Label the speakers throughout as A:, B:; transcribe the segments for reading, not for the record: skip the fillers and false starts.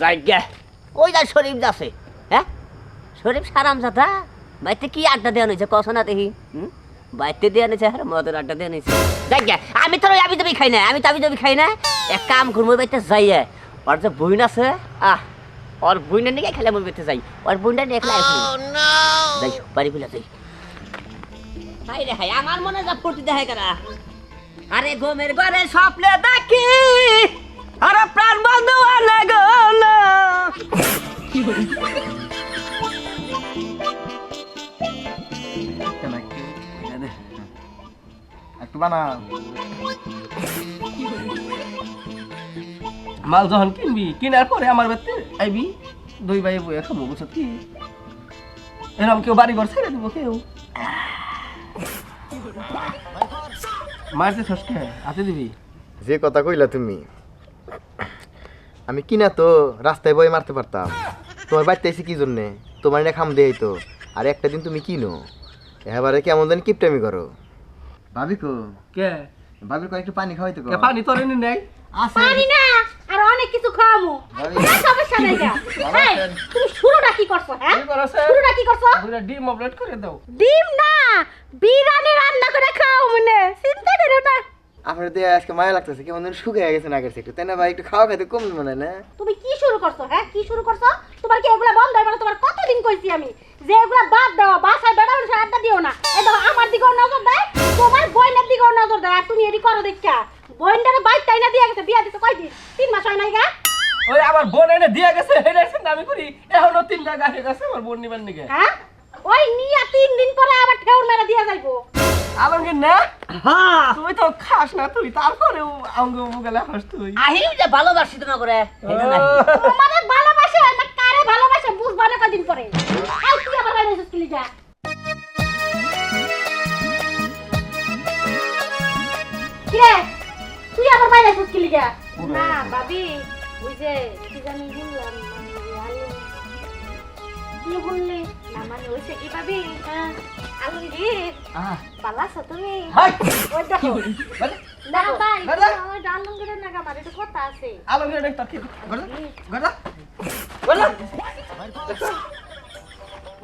A: জায়গা ওই যা শরীফ যাচ্ছে হ্যাঁ শরীফ সারাম সাথা বাইতে কি আড্ডা দেওয়া হয়েছে কস না দেখি বাইতে দেওয়া নিয়েছে আর মদের আড্ডা দেওয়া নিয়েছে জায়গা আমি তো আবি দাবি খাই না আমি তো আবি দাবি খাই না এক কাম করবো বাইতে যাই ওর যে বইন আছে ওর বইনের নিয়ে খেলে মন বেঁধে যাই ওর বইনটা নিয়ে খেলে যাই বাড়ি ফেলে যাই হাই রে হাই আমার মনে যা ফুর্তি দেখে কেনা আরে ঘুমের ঘরে স্বপ্নে দেখি আরে প্রাণ বন্ধু আলে গো না
B: একটু বানা
C: মাল যখন কিনবি কিনার পরে আমার বাড়িতে আইবি দুই ভাই বই খাবো বুঝছো কি এরকম কেউ বাড়ি ঘর ছেড়ে দিব কেউ মারতে ঠসকে হাতে দিবি
B: যে কথা কইলা তুমি আমি কিনা তো রাস্তায় বই মারতে পারতাম তোমার বাড়িতে এসে কি জন্যে তোমার না খাম দেই তো আর একটা দিন তুমি কিনো এবারে কেমন জানি কিপটামি করো ভাবি কো
C: কে
B: ভাবির কয়েকটু পানি খাওয়াইতে কো
C: পানি তোর এনে নেই
D: পানি না আর অনেক কিছু খাওয়ামু সমস্যা নাই যা তুমি শুরুটা কি করছো হ্যাঁ শুরুটা কি করছো
C: দুইটা ডিম অমলেট করে দাও
D: ডিম না বিরিয়ানি রান্না করে খাও মনে চিন্তা করো না
B: আপনার দিয়ে আজকে মায়া লাগতেছে কেমন যেন শুকিয়ে গেছে না গেছে একটু তাই না ভাই একটু খাওয়া খাইতে কম মনে হয় না
D: তুমি কি শুরু করছো হ্যাঁ কি শুরু করছো তোমার কি এগুলা বন্ধ হয় মানে তোমার কতদিন কইছি আমি যে এগুলা বাদ দাও বাসায় বেড়া বেড়া আড্ডা দিও না এই দেখো আমার দিকেও নজর দেয় তোমার বোনের দিকেও নজর দেয় আর তুমি এডি করো দেখা বোনটারে বাইক তাইনা দিয়া গেছে বিয়া দিতে কয়দিন 3 মাস হয় নাই গা
C: ওই আমার বোন এনে দিয়ে গেছে হেডাইছেন আমি করি এখনো 3 টাকা হয়ে গেছে আমার বোন নিবার নিকে
D: হ্যাঁ ওই নিয়া 3 দিন পরে আবার ঠেউর মেরে দিয়া যাইবো
C: আলমগীর না তুই তো খাস না তুই তারপরেও অঙ্গ মুগলে খাস তুই
A: আহিম যে ভালোবাসি তোমা করে এটা না
D: তোমারে ভালোবাসে না কারে ভালোবাসে বুঝবা না কদিন পরে আই তুই আবার বাইরে এসে যা কিরে তুই আবার বাইরে এসে যা না ভাবি ওই যে কি জানি বললাম কি বললি না মানে ওইসে কি ভাবি আলমগীর পালাছো তুমি ওই দেখো না ভাই আমার আলমগীরের নাগা মারে তো কথা আছে
C: আলমগীর দেখ তোর কি গড়া গড়া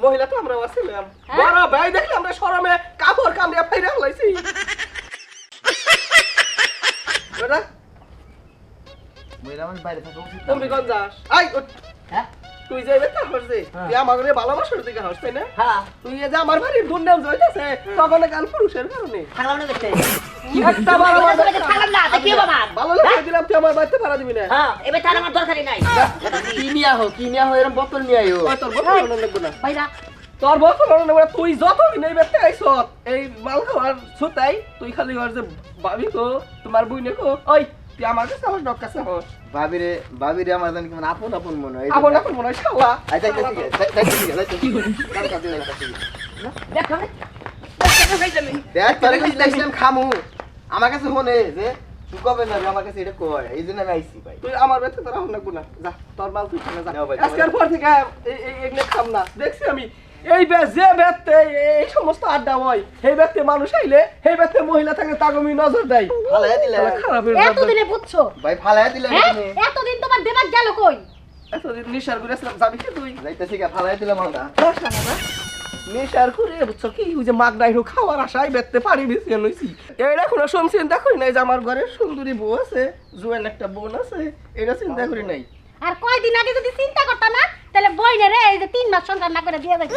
C: মহিলা তো আমরা আসছিলাম বড় ভাই দেখলে আমরা শরমে কাপড় কামড়ে ফাইরা হলাইছি গড়া
B: মহিলা মানুষ বাইরে থাকা উচিত না।
C: তুমি কোন যাস আই
A: হ্যাঁ
C: তুই যাইবে তা হচ্ছে তুই আমাকে ভালোবাসার দিকে হাস তাই না
A: হ্যাঁ
C: তুই যে আমার বাড়ির দুর্নাম জয়তেছে তখন কাল পুরুষের কারণে
A: থাকলাম না দেখতে
C: একটা বার আমার বাড়িতে
A: থাকলাম না দেখি বাবা
C: ভালো লাগে দিলাম তুই আমার বাড়িতে ভাড়া দিবি না
A: হ্যাঁ এবে তার আমার দরকারই নাই
B: কি নিয়া হো এরকম বোতল নিয়ে আইও
C: ওই তোর বছর মনে লাগবে না
A: ভাইরা
C: তোর বছর মনে লাগবে না তুই যতদিন এই বেতে আইছ এই মাল খাওয়ার সুতাই তুই খালি ঘর যে ভাবি কো তোমার বইনে কো ওই তুই আমার কাছে আমার ডক কাছে হস
B: ভাবিরে আমার জানি কেমন আপন আপন মনে হয়
C: আপন আপন মনে হয় শালা
B: আচ্ছা কি
A: দেখো
B: দেখ তোরে কইছি দেখছিলাম খামু আমার কাছে হনে যে তুই কবে যাবি আমার কাছে এটা কয় এই জন্য আমি আইছি ভাই
C: তুই আমার বেতে তোর লাগবে না যা তোর মাল তুই কিনে যা
B: যাও ভাই,
C: আজকের পর থেকে এগুলো খাম না দেখছি আমি এই যে বেতে এই সমস্ত আড্ডা হয় এই বেতে মানুষ আইলে এই বেতে মহিলা থাকে তাগমি নজর দেয়
B: ফালাইয়া দিলে
C: খারাপ
D: এতদিনে বুঝছো
B: ভাই ফালাইয়া দিলে
D: হ্যাঁ
B: তুমি
D: এতদিন তোমার দেমাগ গেল কই
C: এতদিন নিশার ঘুরেছিলাম যাবি কি তুই
B: যাইতেছি কে ফালাইয়া দিলাম আমরা
C: নেশার করে বুঝছো কি ওই যে মাগ ডাইরো খাওয়ার আশায় বেতে পারি দিছি নইছি এইটা কোনো সম চিন্তা করি নাই যে আমার ঘরে সুন্দরী বউ আছে জুয়েল একটা বোন আছে এটা চিন্তা করি নাই
D: আর কয়দিন আগে যদি চিন্তা করতা না তাহলে বইনে রে এই যে 3 মাস সংসার না করে দিয়ে যাইতো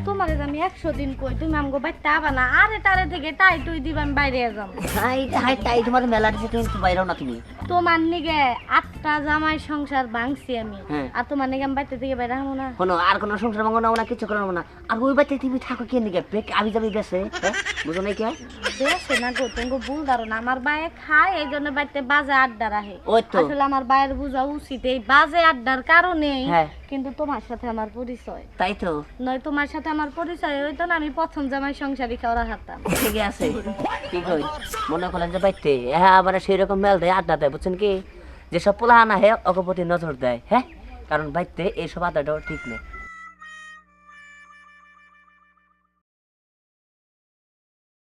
D: তোমারে আমি 100 দিন কই তুমি আমগো বাইতে আবা না আরে তারে থেকে তাই তুই দিবা আমি বাইরে যাম
A: হাই হাই তাই তোমার মেলা দিছে তুমি বাইরেও না তুমি
D: তোমার নিগে 8টা জামাই সংসার ভাঙছি আমি
A: হ্যাঁ।
D: আর তোমার নিগে আমি বাইতে থেকে বাইরে হামু না
A: কোনো আর কোনো সংসার ভাঙো না কিছু করো না আর ওই বাচ্চা তুমি থাকো কে নিকে বেক আবি যাবি গেছে বুঝো নাই কি
D: দেখছে না গো তুমি ভুল ধরো না আমার বাইরে খায় এই জন্য বাইতে বাজে আড্ডা রাখে
A: ওই তো
D: আসলে আমার বাইরের বোঝা উচিত এই বাজে আড্ডার কারণেই
A: হ্যাঁ।
D: কিন্তু তোমার সাথে আমার পরিচয়
A: তাই তো
D: নয় তোমার সাথে আমার পরিচয় হইতো না আমি প্রথম জামাই সংসারী খাওয়া হারতাম
A: ঠিক আছে কি কই মনে করলেন যে বাইতে হ্যাঁ আবার সেই রকম মেল দেয় আড্ডা দেয় বুঝছেন কি যেসব পোলা আনা হে অগপতি নজর দেয় হ্যাঁ কারণ বাইতে এইসব আড্ডাটাও ঠিক নেই